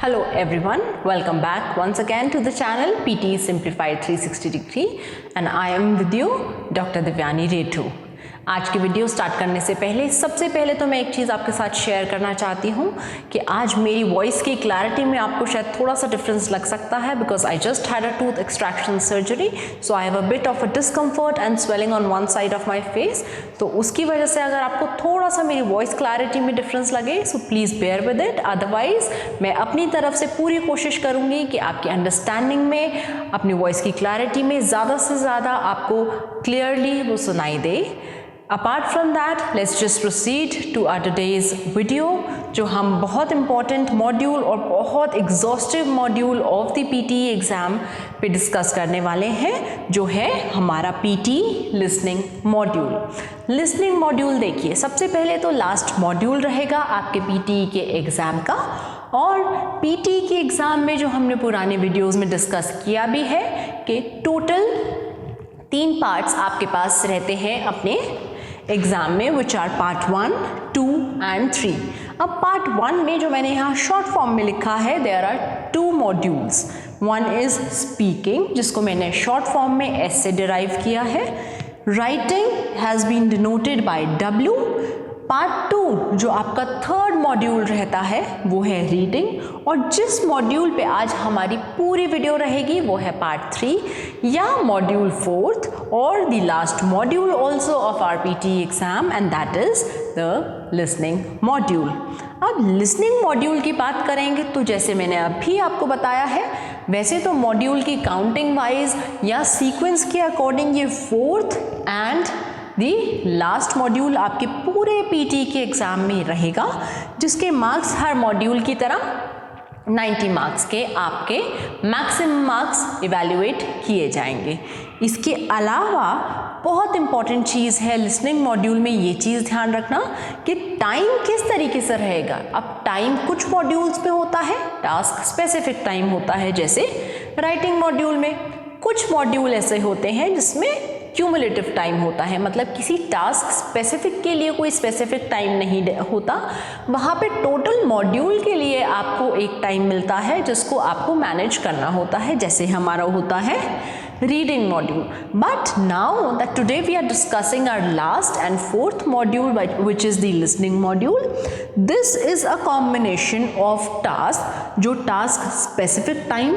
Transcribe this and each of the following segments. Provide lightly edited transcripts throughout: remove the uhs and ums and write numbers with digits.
Hello everyone, welcome back once again to the channel PT Simplified 360 Degree and I am with you Dr. Divyani Retu। आज की video start करने से पहले सबसे पहले तो मैं एक चीज़ आपके साथ शेयर करना चाहती हूँ कि आज मेरी वॉइस की क्लैरिटी में आपको शायद थोड़ा सा डिफरेंस लग सकता है because I just had a tooth extraction surgery, so I have a bit of a discomfort and swelling on one side of my face. तो उसकी वजह से अगर आपको थोड़ा सा मेरी वॉइस क्लैरिटी में डिफरेंस लगे so please bear with it. Otherwise मैं अपनी तरफ से पूरी कोशिश करूँगी कि आपकी अंडरस्टैंडिंग में, अपनी वॉइस की क्लैरिटी में ज़्यादा से ज़्यादा आपको क्लियरली वो सुनाई दे। Apart from that let's just proceed to our today's video, जो हम बहुत इंपॉर्टेंट मॉड्यूल और बहुत exhaustive module of the PT exam पे डिस्कस करने वाले हैं, जो है हमारा PT listening module. Listening module देखिए, सबसे पहले तो लास्ट मॉड्यूल रहेगा आपके पीटी के एग्ज़ाम का, और पीटी के एग्ज़ाम में जो हमने पुराने वीडियोज़ में डिस्कस किया भी है कि टोटल 3 पार्ट्स आपके पास रहते हैं अपने एग्ज़ाम में, विच आर पार्ट 1, 2 एंड 3। अब पार्ट 1 में जो मैंने यहाँ शॉर्ट फॉर्म में लिखा है, there are 2 modules. One is speaking, जिसको मैंने शॉर्ट फॉर्म में एस से डिराइव किया है। Writing has been denoted by W. Part 2 जो आपका थर्ड मॉड्यूल रहता है वो है रीडिंग, और जिस मॉड्यूल पे आज हमारी पूरी वीडियो रहेगी वो है पार्ट 3 या मॉड्यूल 4th और the last module also of our PT exam, and that is the listening module. अब लिसनिंग मॉड्यूल की बात करेंगे तो जैसे मैंने अभी आपको बताया है, वैसे तो मॉड्यूल की काउंटिंग वाइज या सीक्वेंस के अकॉर्डिंग ये 4th and the last module आपके पूरे पीटी के एग्ज़ाम में रहेगा, जिसके मार्क्स हर मॉड्यूल की तरह 90 मार्क्स के आपके मैक्सिमम मार्क्स इवैल्यूएट किए जाएंगे। इसके अलावा बहुत इंपॉर्टेंट चीज़ है लिसनिंग मॉड्यूल में, ये चीज़ ध्यान रखना कि टाइम किस तरीके से रहेगा। अब टाइम कुछ मॉड्यूल्स में होता है टास्क स्पेसिफिक टाइम होता है, जैसे राइटिंग मॉड्यूल में। कुछ मॉड्यूल ऐसे होते हैं जिसमें क्यूमुलेटिव टाइम होता है, मतलब किसी टास्क स्पेसिफिक के लिए कोई स्पेसिफिक टाइम नहीं होता, वहाँ पे टोटल मॉड्यूल के लिए आपको एक टाइम मिलता है जिसको आपको मैनेज करना होता है, जैसे हमारा होता है reading module. But now that today we are discussing our last and 4th module which is the listening module. This is a combination of task, जो टास्क स्पेसिफिक टाइम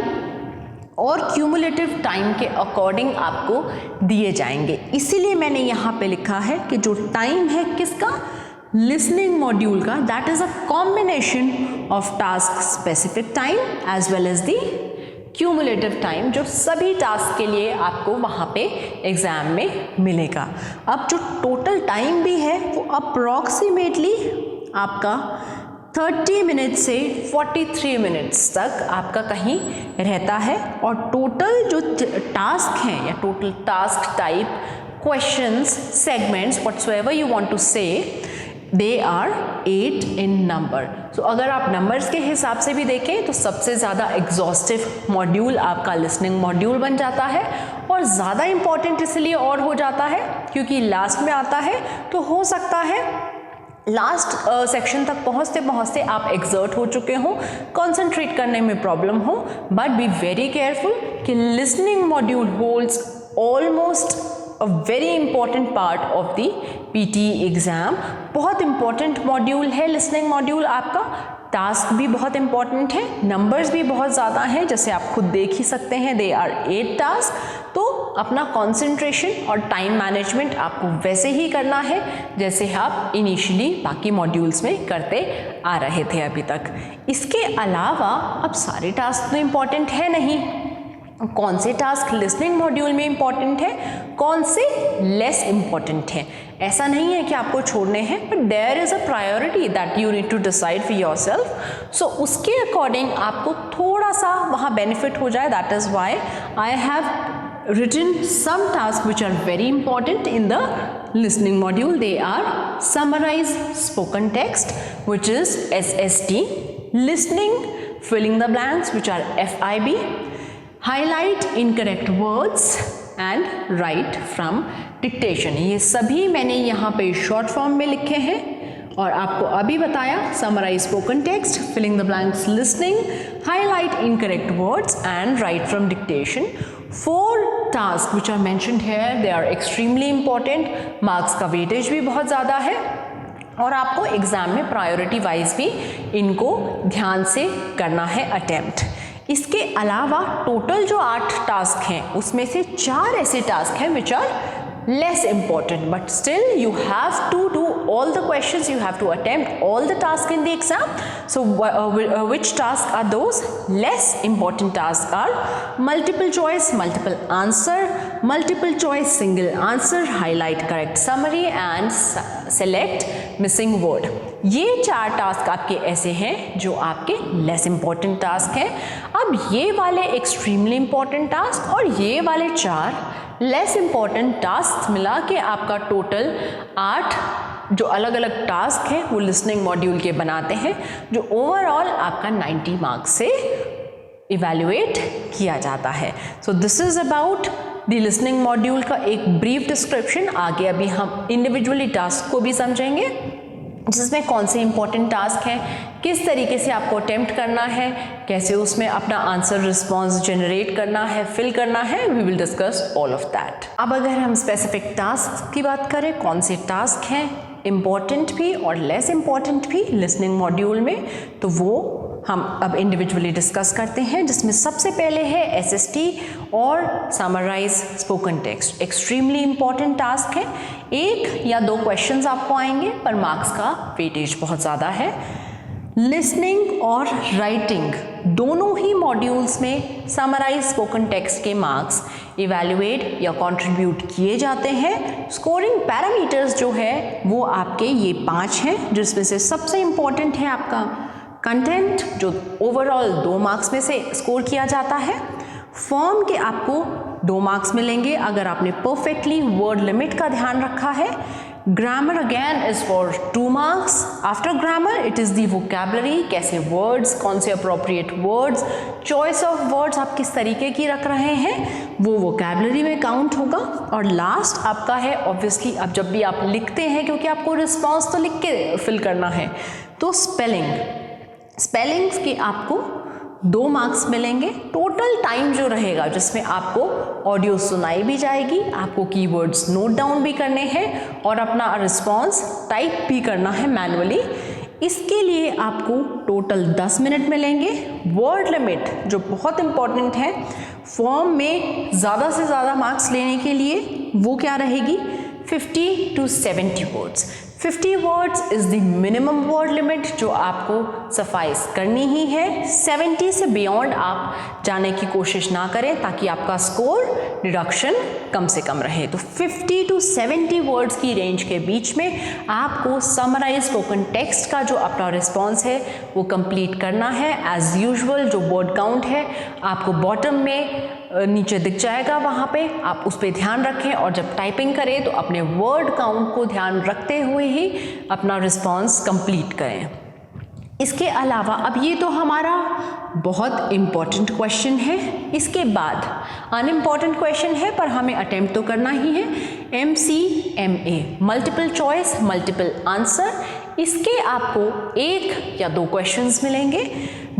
और क्यूमुलेटिव टाइम के अकॉर्डिंग आपको दिए जाएंगे। इसीलिए मैंने यहाँ पे लिखा है कि जो टाइम है किसका, लिसनिंग मॉड्यूल का, that is a combination of task specific time as well as the cumulative time, जो सभी टास्क के लिए आपको वहाँ पे एग्ज़ाम में मिलेगा। अब जो टोटल टाइम भी है वो अप्रॉक्सीमेटली आपका 30 मिनट से 43 मिनट्स तक आपका कहीं रहता है, और टोटल जो टास्क हैं या total task type, questions, segments, whatsoever you want to say, they are 8 in number. सो अगर आप नंबर्स के हिसाब से भी देखें तो सबसे ज़्यादा एग्जॉस्टिव मॉड्यूल आपका लिसनिंग मॉड्यूल बन जाता है, और ज़्यादा इम्पॉर्टेंट इसलिए और हो जाता है क्योंकि लास्ट में आता है, तो हो सकता है लास्ट सेक्शन तक पहुँचते पहुँचते आप एग्जर्ट हो चुके हो, कंसंट्रेट करने में प्रॉब्लम हो, बट बी वेरी केयरफुल कि listening module holds almost a very important part of the PT exam. बहुत इंपॉर्टेंट मॉड्यूल है लिसनिंग मॉड्यूल आपका, टास्क भी बहुत इंपॉर्टेंट है, नंबर्स भी बहुत ज़्यादा हैं, जैसे आप खुद देख ही सकते हैं, दे आर 8 टास्क। तो अपना कंसंट्रेशन और टाइम मैनेजमेंट आपको वैसे ही करना है जैसे आप इनिशियली बाकी मॉड्यूल्स में करते आ रहे थे अभी तक। इसके अलावा अब सारे टास्क तो इम्पॉर्टेंट है नहीं, कौन से टास्क लिसनिंग मॉड्यूल में इम्पॉर्टेंट है, कौन से लेस इम्पॉर्टेंट है, ऐसा नहीं है कि आपको छोड़ने हैं, but there is a priority that you need to decide for yourself. So उसके अकॉर्डिंग आपको थोड़ा सा वहाँ बेनिफिट हो जाए, that is why I have written some tasks which are very important in the listening module. They are summarize spoken text, which is SST, listening, filling the blanks, which are FIB, highlight incorrect words and write from dictation. ये सभी मैंने यहाँ पे short form में लिखे हैं, और आपको अभी बताया summarize spoken text, filling the blanks listening, highlight incorrect words and write from dictation. 4 task which are mentioned here, they are extremely important. Marks का वेटेज भी बहुत ज़्यादा है और आपको एग्जाम में प्रायोरिटी वाइज भी इनको ध्यान से करना है अटेम्प्ट. इसके अलावा टोटल जो 8 टास्क हैं उसमें से 4 ऐसे टास्क हैं which are less important, but still you have to do all the questions, you have to attempt all the tasks in the exam. So which tasks are those? Less important tasks are multiple choice, multiple answer, multiple choice, single answer, highlight correct summary and select missing word. ये 4 task आपके ऐसे हैं जो आपके less important task हैं. अब ये वाले एक्सट्रीमली इंपॉर्टेंट टास्क और ये वाले 4 लेस इंपॉर्टेंट टास्क मिला के आपका टोटल 8 जो अलग अलग टास्क हैं वो लिसनिंग मॉड्यूल के बनाते हैं, जो ओवरऑल आपका 90 मार्क्स से इवैल्यूएट किया जाता है. So this is about the listening module का एक ब्रीफ डिस्क्रिप्शन. आगे अभी हम इंडिविजुअली टास्क को भी समझेंगे, जिसमें कौन से इंपॉर्टेंट टास्क हैं, किस तरीके से आपको अटेम्प्ट करना है, कैसे उसमें अपना आंसर रिस्पॉन्स जनरेट करना है, फिल करना है. We will discuss all of that. अब अगर हम स्पेसिफिक टास्क की बात करें, कौन से टास्क हैं इम्पॉर्टेंट भी और लेस इम्पॉर्टेंट भी लिसनिंग मॉड्यूल में, तो वो हम अब इंडिविजुअली डिस्कस करते हैं. जिसमें सबसे पहले है SST और summarize spoken text. Extremely important task है. 1 या 2 क्वेश्चंस आपको आएंगे पर मार्क्स का वेटेज बहुत ज़्यादा है. लिसनिंग और राइटिंग दोनों ही मॉड्यूल्स में समराइज स्पोकन टेक्स्ट के मार्क्स इवैल्यूएट या कंट्रीब्यूट किए जाते हैं. स्कोरिंग पैरामीटर्स जो है वो आपके ये 5 हैं, जिसमें से सबसे इम्पॉर्टेंट है आपका कंटेंट, जो ओवरऑल 2 मार्क्स में से स्कोर किया जाता है. फॉर्म के आपको 2 मार्क्स मिलेंगे अगर आपने परफेक्टली वर्ड लिमिट का ध्यान रखा है. Grammar again is for 2 marks. After grammar it is the vocabulary, कैसे वर्ड्स, कौन से appropriate words, choice of words आप किस तरीके की रख रहे हैं, वो वोकैबुलरी में काउंट होगा. और लास्ट आपका है ऑब्वियसली, अब जब भी आप लिखते हैं, क्योंकि आपको रिस्पॉन्स तो लिख के फिल करना है, तो स्पेलिंग्स के आपको 2 मार्क्स मिलेंगे. टोटल टाइम जो रहेगा जिसमें आपको ऑडियो सुनाई भी जाएगी, आपको कीवर्ड्स नोट डाउन भी करने हैं और अपना रिस्पॉन्स टाइप भी करना है मैनुअली. इसके लिए आपको टोटल 10 मिनट मिलेंगे. वर्ड लिमिट जो बहुत इंपॉर्टेंट है, फॉर्म में ज़्यादा से ज़्यादा मार्क्स लेने के लिए वो क्या रहेगी, 50 to 70 words. 50 words is the minimum word limit जो आपको सफाइस करनी ही है. 70 से बियॉन्ड आप जाने की कोशिश ना करें ताकि आपका स्कोर डिडक्शन कम से कम रहे. तो 50 to 70 वर्ड्स की रेंज के बीच में आपको समराइज स्पोकन टेक्स्ट का जो अपना रिस्पॉन्स है वो कंप्लीट करना है. एज यूजुअल जो वर्ड काउंट है आपको बॉटम में नीचे दिख जाएगा, वहाँ पे आप उस पर ध्यान रखें और जब टाइपिंग करें तो अपने वर्ड काउंट को ध्यान रखते हुए ही अपना रिस्पॉन्स कंप्लीट करें. इसके अलावा अब ये तो हमारा बहुत इम्पॉर्टेंट क्वेश्चन है. इसके बाद अनइम्पॉर्टेंट क्वेश्चन है पर हमें अटेम्प्ट तो करना ही है. MCMA multiple choice multiple answer. इसके आपको 1 या 2 क्वेश्चंस मिलेंगे.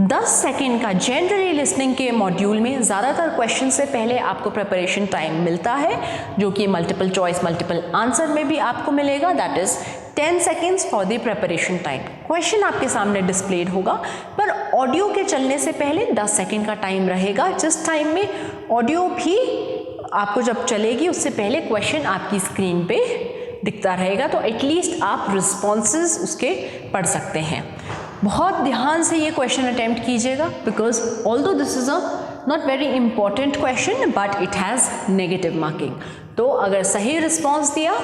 10 सेकेंड का जनरली लिसनिंग के मॉड्यूल में ज़्यादातर क्वेश्चन से पहले आपको प्रिपरेशन टाइम मिलता है, जो कि मल्टीपल चॉइस मल्टीपल आंसर में भी आपको मिलेगा. That is 10 seconds for the preparation time. Question आपके सामने डिस्प्लेड होगा पर ऑडियो के चलने से पहले 10 सेकेंड का टाइम रहेगा, जिस टाइम में ऑडियो भी आपको जब चलेगी उससे पहले क्वेश्चन आपकी स्क्रीन पे दिखता रहेगा, तो एटलीस्ट आप रिस्पॉन्सेज उसके पढ़ सकते हैं. बहुत ध्यान से ये क्वेश्चन अटेम्प्ट कीजिएगा, because although this is a not very important question but it has negative marking. तो अगर सही रिस्पॉन्स दिया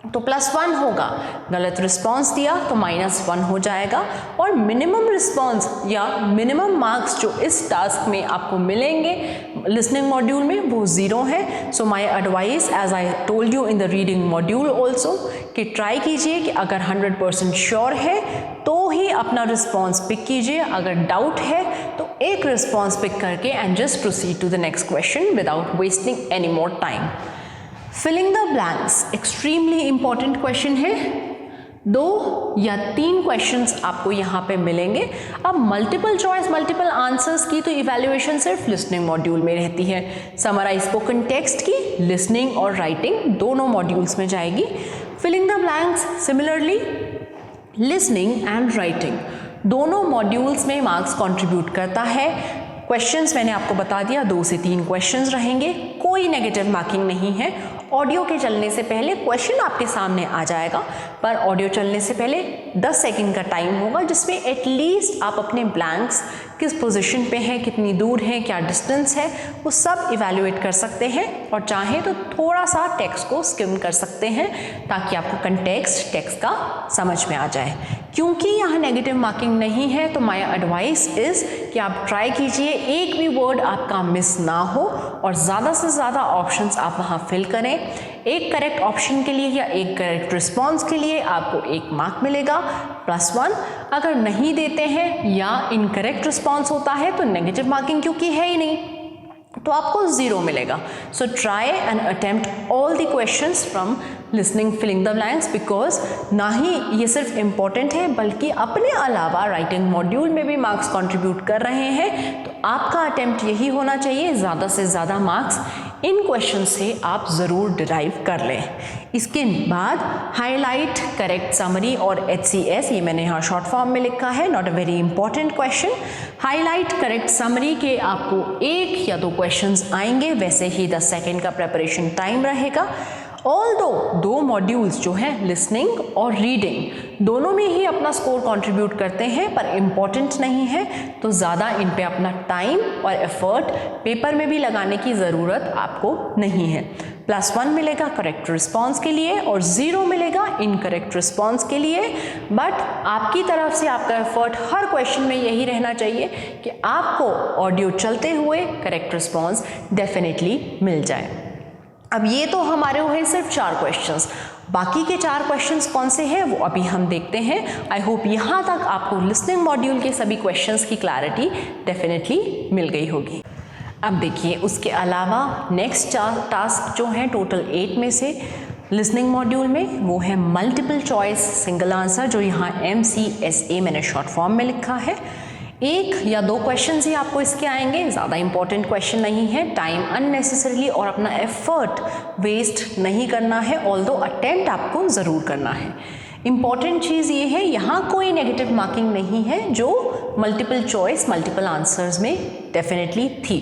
तो +1 होगा, गलत रिस्पॉन्स दिया तो -1 हो जाएगा. और मिनिमम रिस्पॉन्स या मिनिमम मार्क्स जो इस टास्क में आपको मिलेंगे लिसनिंग मॉड्यूल में वो 0 है. So my advice as I told you in the reading module also कि ट्राई कीजिए कि अगर 100% श्योर है तो ही अपना रिस्पॉन्स पिक कीजिए. अगर डाउट है तो एक रिस्पॉन्स पिक करके and just proceed to the next question without wasting any more time. Filling the blanks extremely important question है. 2 या 3 क्वेश्चंस आपको यहाँ पे मिलेंगे। अब मल्टीपल चॉइस मल्टीपल आंसर्स की तो इवैल्यूएशन सिर्फ लिसनिंग मॉड्यूल में रहती है। समराइज स्पोकन टेक्स्ट की लिसनिंग और राइटिंग दोनों मॉड्यूल्स में जाएगी। Filling the blanks similarly listening and writing दोनों मॉड्यूल्स में मार्क्स कंट्रीब्यूट करता है। क्वेश्चंस मैंने आपको बता दिया 2 से 3 क्वेश्चंस रहेंगे, कोई नेगेटिव मार्किंग नहीं है। ऑडियो के चलने से पहले क्वेश्चन आपके सामने आ जाएगा, पर ऑडियो चलने से पहले 10 सेकंड का टाइम होगा जिसमें एटलीस्ट आप अपने ब्लैंक्स किस पोजीशन पे हैं, कितनी दूर हैं, क्या डिस्टेंस है, वो सब इवैल्यूएट कर सकते हैं। और चाहें तो थोड़ा सा टेक्स्ट को स्किम कर सकते हैं ताकि आपको कंटेक्स्ट टेक्स्ट का समझ में आ जाए। क्योंकि यहाँ नेगेटिव मार्किंग नहीं है तो माय एडवाइस इज़ कि आप ट्राई कीजिए एक भी वर्ड आपका मिस ना हो और ज़्यादा से ज़्यादा ऑप्शंस आप वहाँ फिल करें। एक करेक्ट ऑप्शन के लिए या एक करेक्ट रिस्पॉन्स के लिए आपको 1 मार्क मिलेगा +1। अगर नहीं देते हैं या इनकरेक्ट रिस्पॉन्स होता है तो नेगेटिव मार्किंग क्योंकि है ही नहीं तो आपको 0 मिलेगा। So try and attempt all the questions from listening filling the blanks, because ना ही ये सिर्फ इम्पॉर्टेंट है बल्कि अपने अलावा राइटिंग मॉड्यूल में भी मार्क्स कंट्रीब्यूट कर रहे हैं। तो आपका अटेम्प्ट यही होना चाहिए, ज़्यादा से ज़्यादा मार्क्स इन क्वेश्चन से आप ज़रूर डिराइव कर लें। इसके बाद हाईलाइट करेक्ट समरी और HCS, ये मैंने यहाँ शॉर्ट फॉर्म में लिखा है, not a very important question. Highlight correct summary के आपको 1 या 2 क्वेश्चंस आएंगे, वैसे ही 10 सेकेंड का प्रेपरेशन टाइम रहेगा। ऑल्दो 2 मॉड्यूल्स जो हैं लिसनिंग और रीडिंग दोनों में ही अपना स्कोर कंट्रीब्यूट करते हैं पर इम्पॉर्टेंट नहीं है, तो ज़्यादा इन पे अपना टाइम और एफर्ट पेपर में भी लगाने की ज़रूरत आपको नहीं है। +1 मिलेगा करेक्ट रिस्पॉन्स के लिए और 0 मिलेगा इनकरेक्ट रिस्पॉन्स के लिए। बट आपकी तरफ से आपका एफर्ट हर क्वेश्चन में यही रहना चाहिए कि आपको ऑडियो चलते हुए करेक्ट रिस्पॉन्स डेफिनेटली मिल जाए। अब ये तो हमारे हुए सिर्फ 4 क्वेश्चंस, बाकी के 4 क्वेश्चंस कौन से हैं वो अभी हम देखते हैं। आई होप यहाँ तक आपको लिसनिंग मॉड्यूल के सभी क्वेश्चंस की क्लैरिटी डेफिनेटली मिल गई होगी। अब देखिए उसके अलावा नेक्स्ट टास्क जो है टोटल 8 में से लिसनिंग मॉड्यूल में, वो है मल्टीपल चॉइस सिंगल आंसर, जो यहाँ MCSA मैंने शॉर्ट फॉर्म में लिखा है। 1 या 2 क्वेश्चन ही आपको इसके आएंगे, ज़्यादा इंपॉर्टेंट क्वेश्चन नहीं है। टाइम अननेसेसरीली और अपना एफर्ट वेस्ट नहीं करना है, ऑल्दो अटेम्प्ट आपको ज़रूर करना है। इम्पॉर्टेंट चीज़ ये है यहाँ कोई नेगेटिव मार्किंग नहीं है जो मल्टीपल चॉइस मल्टीपल आंसर्स में डेफिनेटली थी।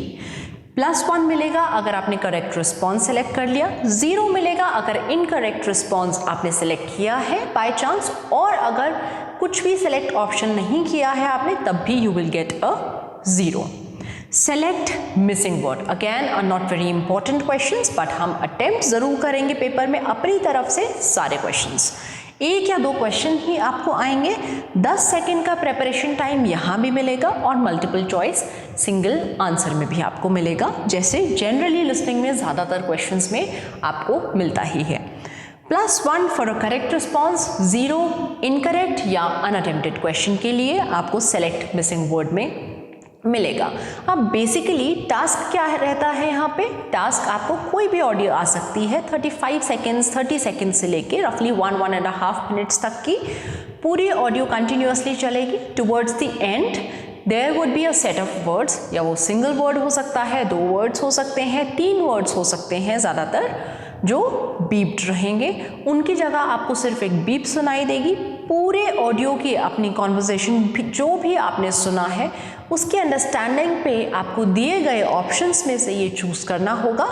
+1 मिलेगा अगर आपने करेक्ट रिस्पॉन्स सेलेक्ट कर लिया, 0 मिलेगा अगर इनकरेक्ट रिस्पॉन्स आपने सेलेक्ट किया है बाय चांस, और अगर कुछ भी सेलेक्ट ऑप्शन नहीं किया है आपने तब भी you will get a 0। Select missing word, again are not very important questions, but हम अटेम्प्ट ज़रूर करेंगे पेपर में अपनी तरफ से सारे क्वेश्चंस। 1 या 2 क्वेश्चन ही आपको आएंगे, 10 सेकेंड का प्रेपरेशन टाइम यहाँ भी मिलेगा और मल्टीपल चॉइस सिंगल आंसर में भी आपको मिलेगा, जैसे जनरली लिसनिंग में ज़्यादातर क्वेश्चंस में आपको मिलता ही है। +1 for a correct response, 0 incorrect या अनअटेम्प्टेड क्वेश्चन के लिए आपको सेलेक्ट मिसिंग वर्ड में मिलेगा। अब बेसिकली टास्क क्या रहता है यहाँ पे, टास्क आपको कोई भी ऑडियो आ सकती है 35 सेकेंड्स 30 सेकेंड से लेके रफली 1-1.5 मिनट्स तक की पूरी ऑडियो कंटिन्यूसली चलेगी। Towards the end there would be a set of words, या वो सिंगल वर्ड हो सकता है, 2 वर्ड्स हो सकते हैं, 3 वर्ड्स हो सकते हैं, ज़्यादातर जो बीप्ड रहेंगे। उनकी जगह आपको सिर्फ एक बीप सुनाई देगी। पूरे ऑडियो की अपनी कॉन्वर्जेशन जो भी आपने सुना है उसके अंडरस्टैंडिंग पे आपको दिए गए ऑप्शंस में से ये चूज़ करना होगा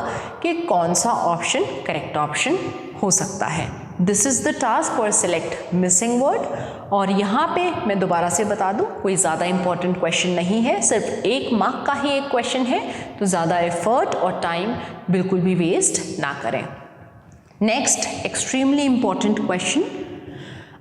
कि कौन सा ऑप्शन करेक्ट ऑप्शन हो सकता है। This is the task for select missing word. और यहाँ पे मैं दोबारा से बता दूँ, कोई ज़्यादा इंपॉर्टेंट क्वेश्चन नहीं है, सिर्फ 1 मार्क का ही एक क्वेश्चन है, तो ज़्यादा एफर्ट और टाइम बिल्कुल भी वेस्ट ना करें। Next extremely important question.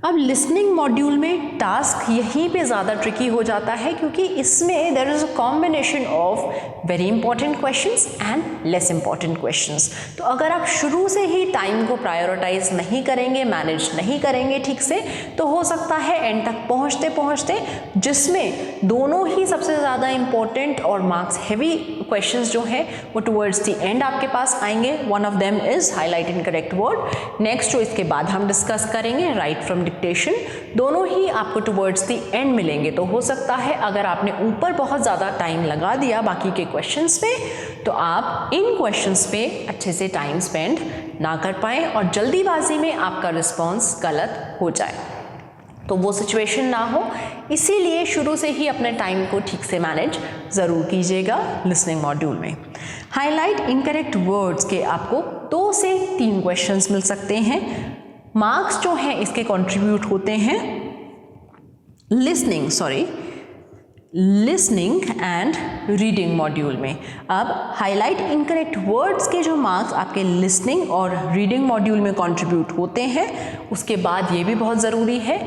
अब लिसनिंग मॉड्यूल में टास्क यहीं पे ज़्यादा ट्रिकी हो जाता है क्योंकि इसमें there is a combination of very important questions and less important questions. तो अगर आप शुरू से ही टाइम को प्रायोरिटाइज नहीं करेंगे, मैनेज नहीं करेंगे ठीक से, तो हो सकता है एंड तक पहुँचते पहुँचते जिसमें दोनों ही सबसे ज़्यादा इंपॉर्टेंट और मार्क्स हैवी क्वेश्चंस जो हैं वो टुवर्ड्स द एंड आपके पास आएंगे। One of them is highlight incorrect word. Next जो इसके बाद हम डिस्कस करेंगे राइट फ्रॉम डिक्टेशन। दोनों ही आपको टुवर्ड्स द एंड मिलेंगे। तो हो सकता है अगर आपने ऊपर बहुत ज़्यादा टाइम लगा दिया बाकी के क्वेश्चंस पे तो आप इन क्वेश्चंस पे अच्छे से टाइम स्पेंड ना कर पाएँ और जल्दीबाजी में आपका रिस्पॉन्स गलत हो जाए, तो वो सिचुएशन ना हो। इसीलिए शुरू से ही अपने टाइम को ठीक से मैनेज ज़रूर कीजिएगा लिसनिंग मॉड्यूल में। हाईलाइट इनकरेक्ट वर्ड्स के आपको 2 से 3 क्वेश्चंस मिल सकते हैं। मार्क्स जो हैं इसके कंट्रीब्यूट होते हैं लिसनिंग एंड रीडिंग मॉड्यूल में। अब हाईलाइट इनकरेक्ट वर्ड्स के जो मार्क्स आपके लिसनिंग और रीडिंग मॉड्यूल में कंट्रीब्यूट होते हैं, उसके बाद ये भी बहुत ज़रूरी है,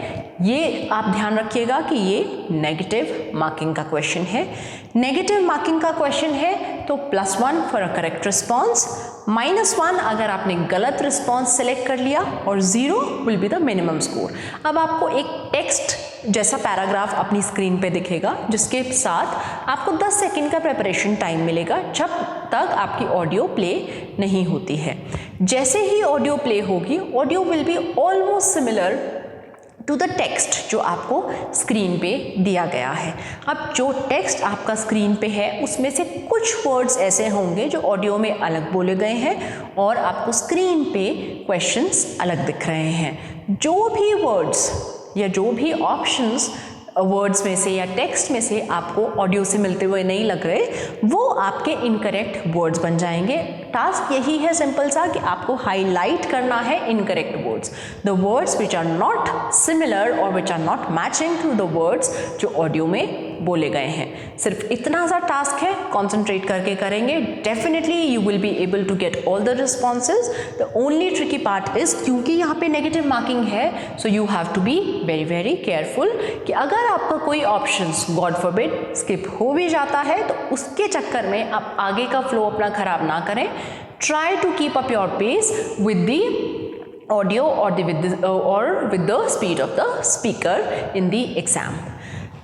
ये आप ध्यान रखिएगा कि ये नेगेटिव मार्किंग का क्वेश्चन है। नेगेटिव मार्किंग का क्वेश्चन है तो +1 फॉर अ करेक्ट रिस्पॉन्स, -1 अगर आपने गलत रिस्पॉन्स सेलेक्ट कर लिया और 0 will be the minimum score. अब आपको एक टेक्स्ट जैसा पैराग्राफ अपनी स्क्रीन पे दिखेगा जिसके साथ आपको 10 सेकंड का प्रिपरेशन टाइम मिलेगा जब तक आपकी ऑडियो प्ले नहीं होती है। जैसे ही ऑडियो प्ले होगी, audio will be almost similar to the text जो आपको स्क्रीन पे दिया गया है। अब जो टेक्स्ट आपका स्क्रीन पे है उसमें से कुछ वर्ड्स ऐसे होंगे जो ऑडियो में अलग बोले गए हैं और आपको स्क्रीन पे क्वेश्चंस अलग दिख रहे हैं। जो भी वर्ड्स या जो भी ऑप्शंस वर्ड्स में से या टेक्स्ट में से आपको ऑडियो से मिलते हुए नहीं लग रहे, वो आपके इनकरेक्ट वर्ड्स बन जाएंगे। टास्क यही है सिंपल सा कि आपको हाईलाइट करना है incorrect words, the words which are not similar और which are not matching to the words जो ऑडियो में बोले गए हैं। सिर्फ इतना सा टास्क है, कॉन्सेंट्रेट करके करेंगे, definitely you will be able to get all the responses. The only tricky part is क्योंकि यहाँ पे नेगेटिव मार्किंग है, so you have to be very very careful कि अगर आपका कोई ऑप्शंस गॉड फॉरबिड स्किप हो भी जाता है तो उसके चक्कर में आप आगे का फ्लो अपना खराब ना करें। Try to keep up your pace with the audio और with the speed of the speaker in the exam.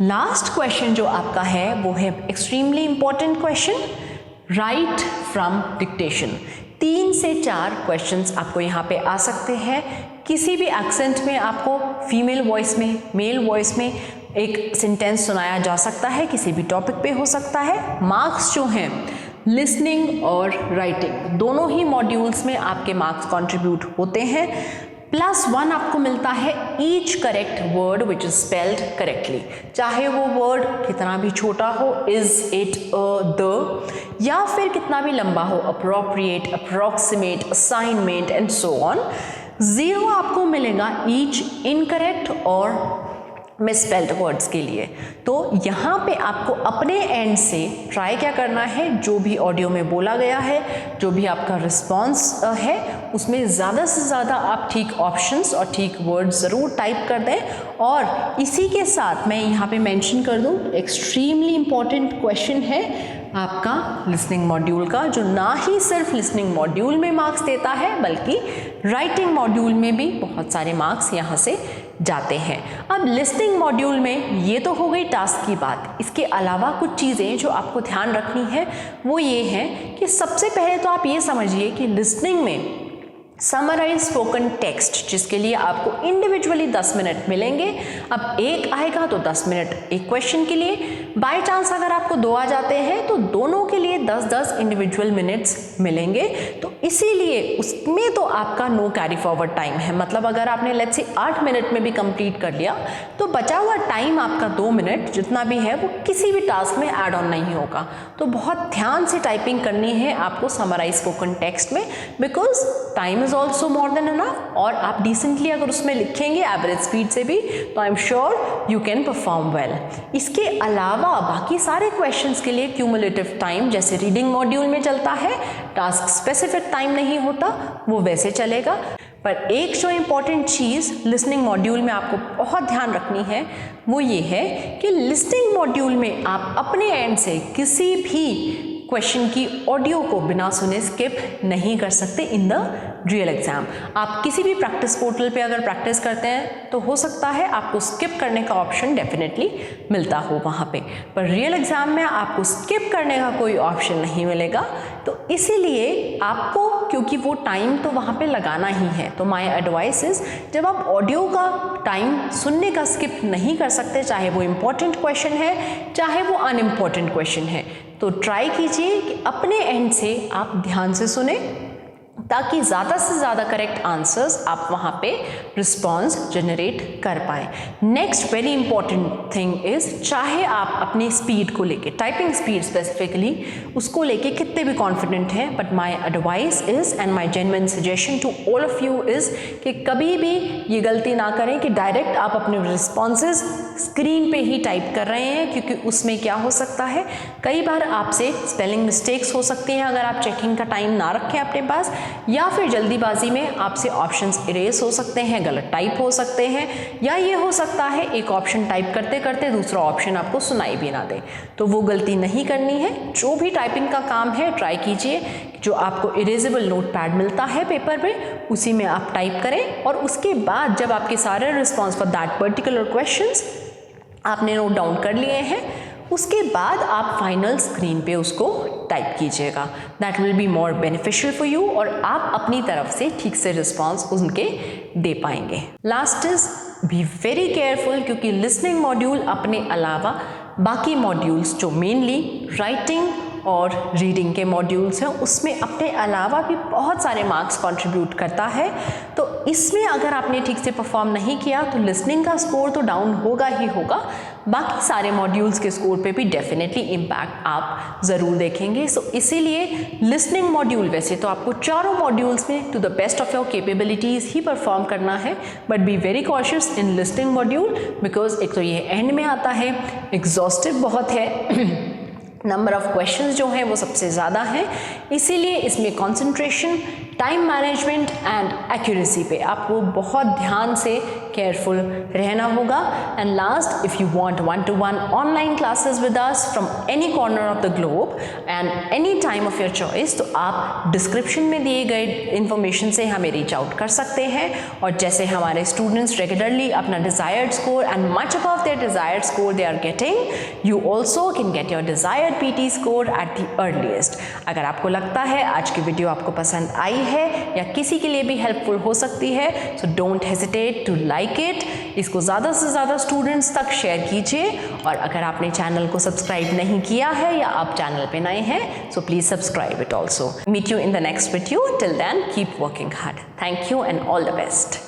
Last question जो आपका है वो है extremely important question, right from dictation. 3 से 4 क्वेश्चंस आपको यहाँ पे आ सकते हैं। किसी भी एक्सेंट में आपको फीमेल वॉइस में, मेल वॉइस में एक सेंटेंस सुनाया जा सकता है, किसी भी टॉपिक पे हो सकता है। मार्क्स जो हैं लिसनिंग और राइटिंग दोनों ही मॉड्यूल्स में आपके मार्क्स कंट्रीब्यूट होते हैं। +1 आपको मिलता है each correct word which is spelled correctly, चाहे वो वर्ड कितना भी छोटा हो, इज, इट, द, या फिर कितना भी लंबा हो, appropriate, approximate, assignment and so on. 0 आपको मिलेगा ईच इनकरेक्ट और मिसस्पेल्ड वर्ड्स के लिए। तो यहाँ पे आपको अपने एंड से ट्राई क्या करना है, जो भी ऑडियो में बोला गया है, जो भी आपका रिस्पॉन्स है, उसमें ज़्यादा से ज़्यादा आप ठीक ऑप्शंस और ठीक वर्ड्स ज़रूर टाइप कर दें। और इसी के साथ मैं यहाँ पे मेंशन कर दूँ, एक्सट्रीमली इम्पॉर्टेंट क्वेश्चन है आपका लिसनिंग मॉड्यूल का, जो ना ही सिर्फ लिसनिंग मॉड्यूल में मार्क्स देता है बल्कि राइटिंग मॉड्यूल में भी बहुत सारे मार्क्स यहाँ से जाते हैं। अब लिसनिंग मॉड्यूल में ये तो हो गई टास्क की बात। इसके अलावा कुछ चीज़ें जो आपको ध्यान रखनी है वो ये हैं कि सबसे पहले तो आप ये समझिए कि लिसनिंग में समराइज स्पोकन टेक्स्ट, जिसके लिए आपको इंडिविजुअली 10 मिनट मिलेंगे। अब एक आएगा तो 10 मिनट एक क्वेश्चन के लिए, बाय चांस अगर आपको 2 आ जाते हैं तो दोनों के लिए 10-10 इंडिविजुअल मिनट्स मिलेंगे। तो इसीलिए उसमें तो आपका नो कैरी फॉरवर्ड टाइम है, मतलब अगर आपने लेट्स से 8 मिनट में भी कंप्लीट कर लिया तो बचा हुआ टाइम आपका 2 मिनट जितना भी है वो किसी भी टास्क में ऐड ऑन नहीं होगा। तो बहुत ध्यान से टाइपिंग करनी है आपको समराइज स्पोकन टेक्स्ट में, because time is also more than enough. और आप डिसेंटली अगर उसमें लिखेंगे एवरेज स्पीड से भी तो I am sure you can perform well. इसके अलावा बाकी सारे क्वेश्चंस के लिए क्यूमुलेटिव टाइम जैसे रीडिंग मॉड्यूल में चलता है, टास्क स्पेसिफिक टाइम नहीं होता, वो वैसे चलेगा। पर एक जो इम्पॉर्टेंट चीज़ लिसनिंग मॉड्यूल में आपको बहुत ध्यान रखनी है वो ये है कि लिसनिंग मॉड्यूल में आप अपने एंड से किसी भी क्वेश्चन की ऑडियो को बिना सुने स्किप नहीं कर सकते इन द रियल एग्जाम। आप किसी भी प्रैक्टिस पोर्टल पे अगर प्रैक्टिस करते हैं तो हो सकता है आपको स्किप करने का ऑप्शन डेफिनेटली मिलता हो वहाँ पे, पर रियल एग्जाम में आपको स्किप करने का कोई ऑप्शन नहीं मिलेगा। तो इसीलिए आपको, क्योंकि वो टाइम तो वहाँ पे लगाना ही है, तो माय एडवाइस इज जब आप ऑडियो का टाइम सुनने का स्किप नहीं कर सकते, चाहे वो इम्पोर्टेंट क्वेश्चन है चाहे वो अनइम्पॉर्टेंट क्वेश्चन है, तो ट्राई कीजिए कि अपने एंड से आप ध्यान से सुने ताकि ज़्यादा से ज़्यादा करेक्ट आंसर्स आप वहाँ पे रिस्पॉन्स जनरेट कर पाए। Next very important thing is, चाहे आप अपनी स्पीड को लेके, टाइपिंग स्पीड स्पेसिफिकली, उसको लेके कितने भी कॉन्फिडेंट हैं, but my advice is and my genuine suggestion to all of you is कि कभी भी ये गलती ना करें कि डायरेक्ट आप अपने रिस्पॉन्सेज स्क्रीन पे ही टाइप कर रहे हैं, क्योंकि उसमें क्या हो सकता है, कई बार आपसे स्पेलिंग मिस्टेक्स हो सकती हैं अगर आप चेकिंग का टाइम ना रखें अपने पास, या फिर जल्दीबाजी में आपसे ऑप्शंस इरेज हो सकते हैं, गलत टाइप हो सकते हैं, या ये हो सकता है एक ऑप्शन टाइप करते करते दूसरा ऑप्शन आपको सुनाई भी ना दे। तो वो गलती नहीं करनी है। जो भी टाइपिंग का काम है ट्राई कीजिए, जो आपको इरेजेबल नोट पैड मिलता है पेपर पे उसी में आप टाइप करें, और उसके बाद जब आपके सारे response for that particular questions आपने नोट डाउन कर लिए हैं, उसके बाद आप फाइनल स्क्रीन पे उसको टाइप कीजिएगा। That will be more beneficial for you, और आप अपनी तरफ से ठीक से रिस्पॉन्स उनके दे पाएंगे। Last is be very careful, क्योंकि लिसनिंग मॉड्यूल अपने अलावा बाकी मॉड्यूल्स जो मेनली राइटिंग और रीडिंग के मॉड्यूल्स हैं उसमें अपने अलावा भी बहुत सारे मार्क्स कंट्रीब्यूट करता है। तो इसमें अगर आपने ठीक से परफॉर्म नहीं किया तो लिसनिंग का स्कोर तो डाउन होगा ही होगा, बाकी सारे मॉड्यूल्स के स्कोर पे भी डेफिनेटली इम्पैक्ट आप ज़रूर देखेंगे। सो इसीलिए लिसनिंग मॉड्यूल, वैसे तो आपको चारों मॉड्यूल्स में to the best of your capabilities ही परफॉर्म करना है, but be very cautious in listening module, because एक तो ये एंड में आता है, एग्जॉस्टिव बहुत है, नंबर ऑफ क्वेश्चंस जो हैं वो सबसे ज़्यादा हैं, इसीलिए इसमें concentration, time management and accuracy पे आपको बहुत ध्यान से केयरफुल रहना होगा। And last, if you want 1-to-1 online classes with us from any corner of the globe and any time of your choice, तो आप डिस्क्रिप्शन में दिए गए इन्फॉर्मेशन से हमें रीच आउट कर सकते हैं। और जैसे हमारे स्टूडेंट्स रेगुलरली अपना desired score and much above their desired score they are getting, you also can get your desired PT score at the earliest. अगर आपको लगता है आज की वीडियो आपको पसंद आई है या किसी के लिए भी हेल्पफुल हो सकती है, so don't hesitate to like it. इसको ज़्यादा से ज़्यादा स्टूडेंट्स तक शेयर कीजिए, और अगर आपने चैनल को सब्सक्राइब नहीं किया है या आप चैनल पे नए हैं, so please subscribe it also. Meet you in the next video. Till then keep working hard. Thank you and all the best.